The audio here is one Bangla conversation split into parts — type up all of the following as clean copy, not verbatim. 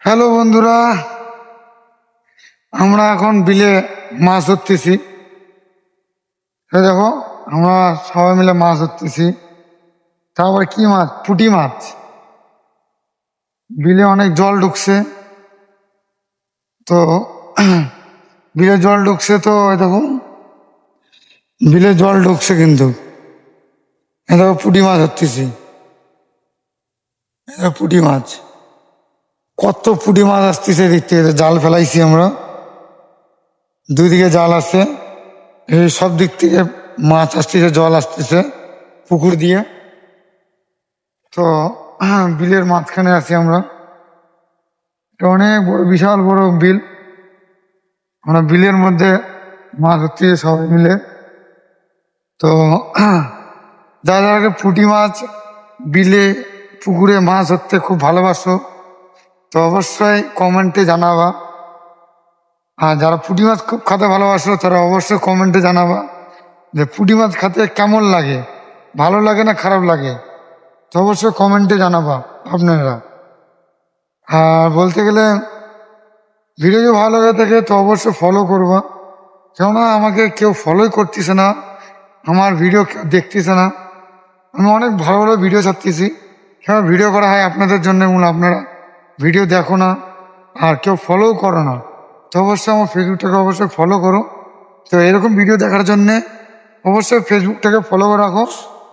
হ্যালো বন্ধুরা, আমরা এখন বিলে মাছ ধরতেছি। এই দেখো, আমরা সবাই মিলে মাছ ধরতেছি। তারপর কি মাছ? পুঁটি মাছ। বিলে অনেক জল ঢুকছে, তো বিলে জল ঢুকছে, তো এই দেখো বিলে জল ঢুকছে, কিন্তু এই দেখো পুঁটি মাছ ধরতেছি। এই দেখো পুঁটি মাছ, কত পুঁটি মাছ আসতেছে দেখতে। জাল ফেলাইছি আমরা, দুই দিকে জাল আছে, এই সব দিক থেকে মাছ আসতেছে, জল আসতেছে পুকুর দিয়ে। তো বিলের মাঝখানে আছি আমরা। এটা অনেক বড়, বিশাল বড় বিল। আমরা বিলের মধ্যে মাছ ধরছি সবাই মিলে। তো যারা যারা পুঁটি মাছ বিলে পুকুরে মাছ ধরতে খুব ভালোবাসো, তো অবশ্যই কমেন্টে জানাবা। আর যারা পুঁটি মাছ খুব খেতে ভালোবাসো, তারা অবশ্যই কমেন্টে জানাবা যে পুঁটি মাছ খেতে কেমন লাগে, ভালো লাগে না খারাপ লাগে। তো অবশ্যই কমেন্টে জানাবা আপনারা। আর বলতে গেলে, ভিডিও যদি ভালো লাগে থাকে তো অবশ্যই ফলো করবা। কেননা আমাকে কেউ ফলোই করতেছে না, আমার ভিডিও কেউ দেখতেছে না। আমি অনেক ভালো ভালো ভিডিও ছাড়তেছি, কেন ভিডিও করা হয় আপনাদের জন্য, মূল আপনারা ভিডিও দেখো না আর কেউ ফলোও করো না। তো অবশ্যই আমার ফেসবুকটাকে অবশ্যই ফলো করো। তো এরকম ভিডিও দেখার জন্যে অবশ্যই ফেসবুকটাকে ফলো করে রাখো।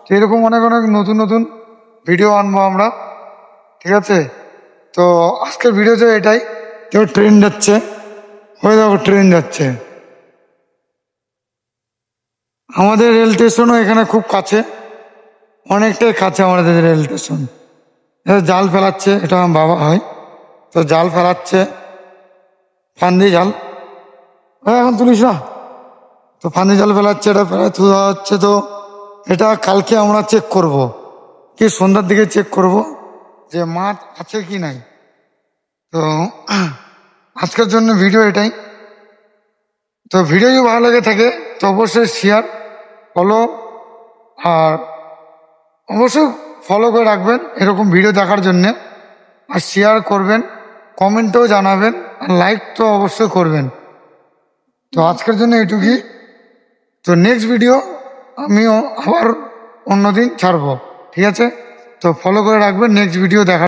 তো এরকম অনেক অনেক নতুন নতুন ভিডিও আনবো আমরা, ঠিক আছে? তো আজকের ভিডিওতে এটাই। কেউ ট্রেন যাচ্ছে, হয়ে দেখো ট্রেন যাচ্ছে। আমাদের রেল স্টেশনও এখানে খুব কাছে, অনেকটাই কাছে আমাদের রেল স্টেশন। এটা জাল ফেলাচ্ছে, এটা আমার বাবা হয়, তো জাল ফেলাচ্ছে, ফান্দি জাল। এখন তুলিস না, তো ফান্দি জাল ফেলাচ্ছে, এটা ফেলা তোলা হচ্ছে। তো এটা কালকে আমরা চেক করব, কি সন্ধ্যার দিকে চেক করব যে মাছ আছে কি নাই। তো আজকের জন্য ভিডিও এটাই। তো ভিডিও যদি ভালো লেগে থাকে তো অবশ্যই শেয়ার, ফলো, আর অবশ্যই ফলো করে রাখবেন এরকম ভিডিও দেখার জন্যে। আর শেয়ার করবেন, কমেন্টেও জানাবেন, আর লাইক তো অবশ্যই করবেন। তো আজকের জন্য এটুকুই। তো নেক্সট ভিডিও আমিও আবার অন্যদিন ছাড়বো, ঠিক আছে? তো ফলো করে রাখবেন নেক্সট ভিডিও দেখার।